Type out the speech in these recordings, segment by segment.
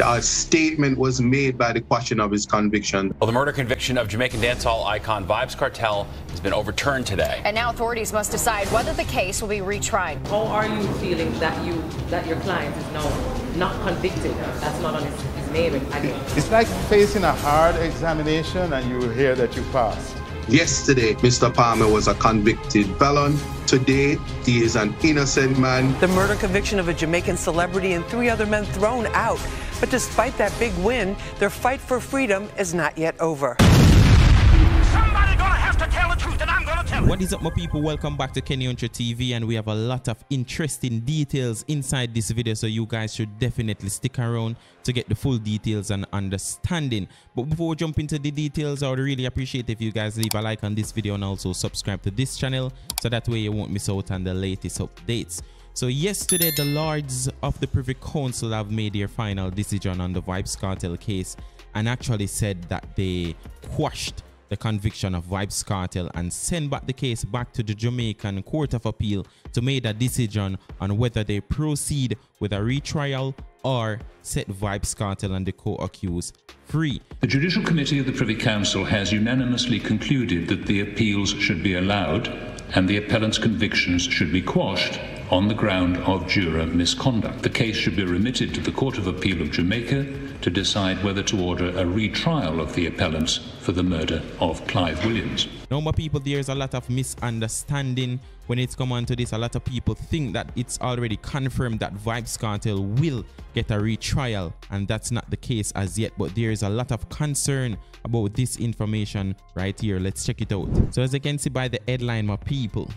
A statement was made by the question of his conviction. Well, the murder conviction of Jamaican dancehall icon Vybz Kartel has been overturned today. And now authorities must decide whether the case will be retried. How are you feeling that your client is now not convicted? That's not on his name again. It's like facing a hard examination and you hear that you passed. Yesterday, Mr. Palmer was a convicted felon. Today, he is an innocent man. The murder conviction of a Jamaican celebrity and 3 other men thrown out. But despite that big win, their fight for freedom is not yet over. Somebody gonna have to tell the truth, and I'm gonna tell it. What is up, my people? Welcome back to Kenny Untra TV, and we have a lot of interesting details inside this video, so you guys should definitely stick around to get the full details and understanding. But before we jump into the details, I would really appreciate if you guys leave a like on this video and also subscribe to this channel, so that way you won't miss out on the latest updates. So yesterday, the Lords of the Privy Council have made their final decision on the Vybz Kartel case and actually said that they quashed the conviction of Vybz Kartel and send back the case back to the Jamaican Court of Appeal to make a decision on whether they proceed with a retrial or set Vybz Kartel and the co-accused free. The Judicial Committee of the Privy Council has unanimously concluded that the appeals should be allowed and the appellant's convictions should be quashed on the ground of juror misconduct. The case should be remitted to the Court of Appeal of Jamaica to decide whether to order a retrial of the appellants for the murder of Clive Williams. Now, my people, there's a lot of misunderstanding when it's come on to this. A lot of people think that it's already confirmed that Vybz Kartel will get a retrial, and that's not the case as yet, but there is a lot of concern about this information right here. Let's check it out. So as you can see by the headline, my people,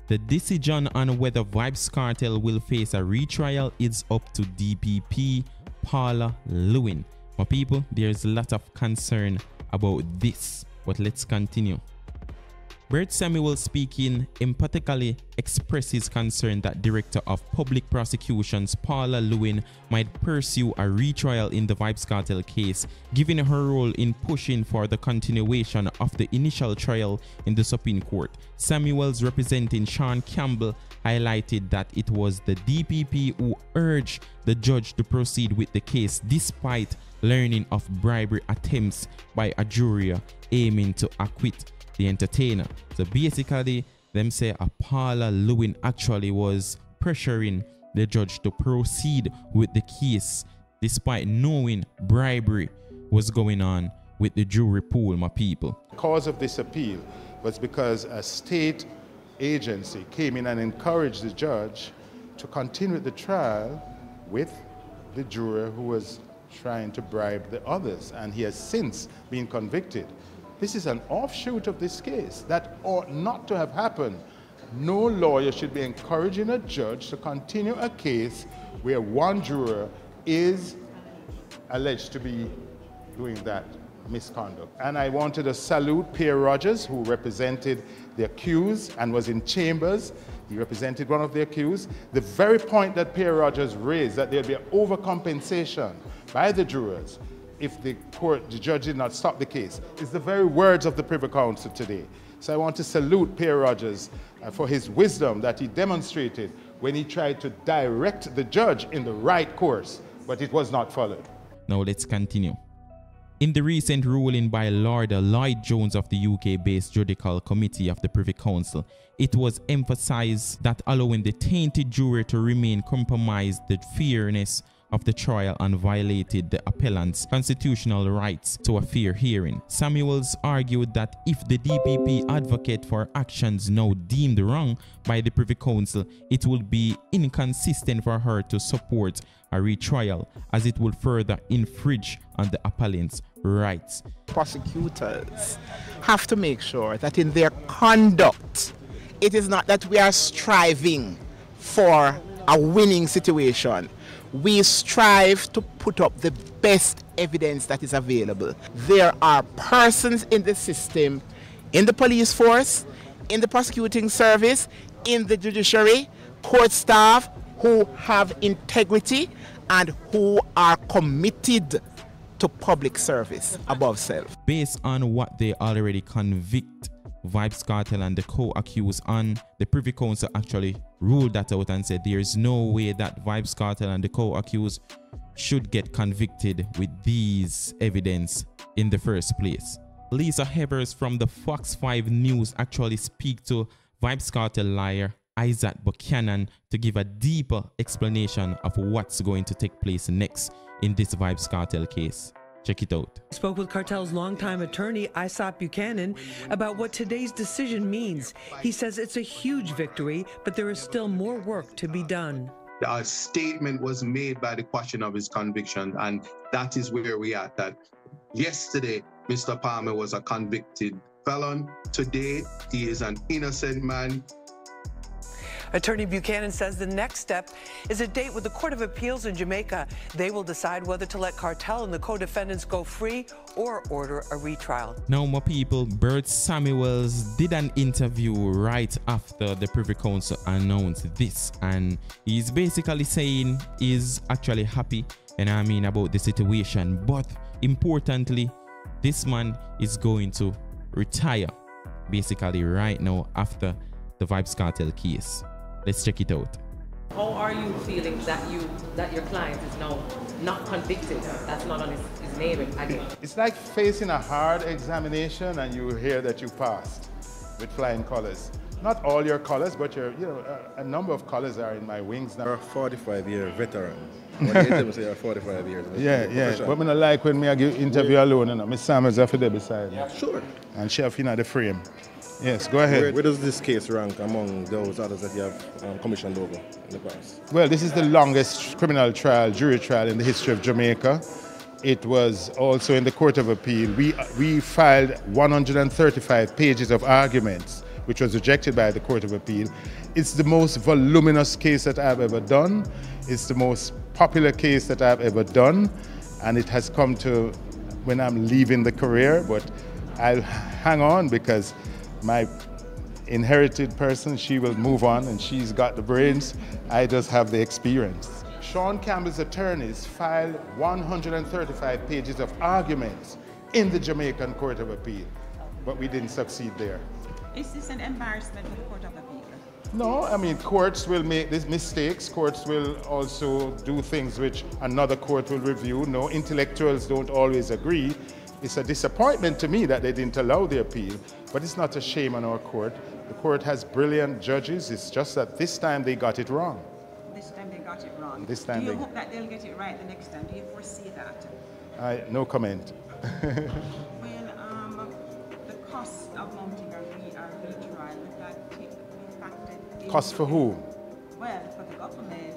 the decision on whether Vybz Kartel will face a retrial is up to DPP Paula Lewin. My people, there's a lot of concern about this, but let's continue. Bert Samuel speaking emphatically expresses concern that Director of Public Prosecutions Paula Lewin might pursue a retrial in the Vybz Kartel case, given her role in pushing for the continuation of the initial trial in the Supreme Court. Samuels, representing Sean Campbell, highlighted that it was the DPP who urged the judge to proceed with the case despite learning of bribery attempts by a jury aiming to acquit the entertainer. So basically, them say Paula Lewin actually was pressuring the judge to proceed with the case despite knowing bribery was going on with the jury pool, my people. The cause of this appeal was because a state agency came in and encouraged the judge to continue the trial with the juror who was trying to bribe the others, and he has since been convicted. This is an offshoot of this case that ought not to have happened. No lawyer should be encouraging a judge to continue a case where one juror is alleged to be doing that misconduct. And I wanted to salute Pierre Rogers, who represented the accused and was in chambers. He represented one of the accused. The very point that Pierre Rogers raised, that there'd be an overcompensation by the jurors if the judge did not stop the case, is the very words of the Privy Council today. So I want to salute Pierre Rogers for his wisdom that he demonstrated when he tried to direct the judge in the right course, but it was not followed. Now let's continue. In the recent ruling by Lord Lloyd Jones of the UK-based Judicial Committee of the Privy Council, it was emphasized that allowing the tainted jury to remain compromised the fairness of the trial and violated the appellant's constitutional rights to a fair hearing. Samuels argued that if the DPP advocate for actions now deemed wrong by the Privy Council, it would be inconsistent for her to support a retrial, as it would further infringe on the appellant's rights. Prosecutors have to make sure that in their conduct, it is not that we are striving for a winning situation. We strive to put up the best evidence that is available. There are persons in the system, in the police force, in the prosecuting service, in the judiciary, court staff, who have integrity and who are committed to public service above self. Based on what they already convict Vybz Kartel and the co-accused on, the Privy Council actually ruled that out and said there is no way that Vybz Kartel and the co-accused should get convicted with these evidence in the first place. Lisa Hevers from the Fox 5 News actually speak to Vybz Kartel lawyer Isaac Buchanan to give a deeper explanation of what's going to take place next in this Vybz Kartel case. Check it out. Spoke with Kartel's longtime attorney, Isaac Buchanan, about what today's decision means. He says it's a huge victory, but there is still more work to be done. A statement was made by the question of his conviction, and that is where we are. That yesterday, Mr. Palmer was a convicted felon. Today, he is an innocent man. Attorney Buchanan says the next step is a date with the Court of Appeals in Jamaica. They will decide whether to let Kartel and the co-defendants go free or order a retrial. Now, my people, Bert Samuels did an interview right after the Privy Council announced this, and he's basically saying he's actually happy, and I mean, about the situation, but importantly, this man is going to retire basically right now after the Vybz Kartel case. Let's check it out. How are you feeling that your client is now not convicted? That's not on his name again. It's like facing a hard examination and you hear that you passed with flying colors. Not all your colors, but a number of colors are in my wings now. You're a 45-year veteran. What do you tell me say you're 45 years? Yeah. But I don't like when I give interview alone, you know. Miss Samuels have to be beside me. Yeah, sure. And she have the frame. Yes, go ahead. Where does this case rank among those others that you have commissioned over in the past? Well, this is the longest criminal trial, jury trial in the history of Jamaica. It was also in the Court of Appeal. We filed 135 pages of arguments, which was rejected by the Court of Appeal. It's the most voluminous case that I've ever done. It's the most popular case that I've ever done. And it has come to when I'm leaving the career, but I'll hang on because my inherited person, she will move on and she's got the brains. I just have the experience. Sean Campbell's attorneys filed 135 pages of arguments in the Jamaican Court of Appeal, but we didn't succeed there. Is this an embarrassment for the Court of Appeal? No, I mean, courts will make these mistakes. Courts will also do things which another court will review. No, intellectuals don't always agree. It's a disappointment to me that they didn't allow the appeal, but it's not a shame on our court. The court has brilliant judges. It's just that this time they got it wrong. This time they got it wrong. This time do you hope that they'll get it right the next time? Do you foresee that? No comment. Well, the cost of mounting a retrial, would that be factored in? Cost for who? Well, for the government.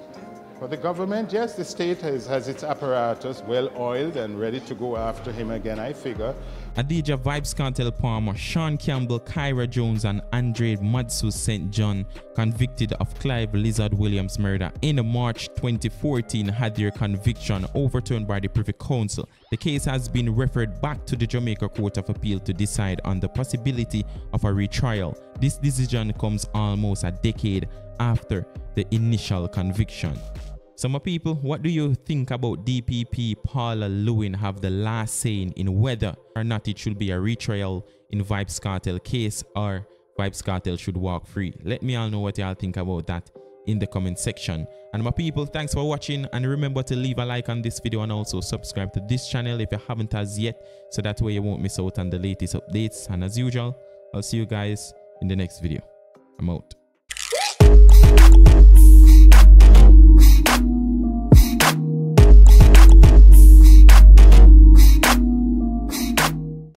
For the government, yes, the state has its apparatus well-oiled and ready to go after him again, I figure. Adija Vybz Kartel Palmer, Sean Campbell, Kyra Jones, and Andre Matsu St. John, convicted of Clive Lizard Williams' murder in March 2014, had their conviction overturned by the Privy Council. The case has been referred back to the Jamaica Court of Appeal to decide on the possibility of a retrial. This decision comes almost a decade after the initial conviction. So my people, what do you think about DPP Paula Lewin have the last say in whether or not it should be a retrial in Vybz Kartel case or Vybz Kartel should walk free? Let me all know what y'all think about that in the comment section. And my people, thanks for watching, and remember to leave a like on this video and also subscribe to this channel if you haven't as yet, so that way you won't miss out on the latest updates. And as usual, I'll see you guys in the next video. I'm out.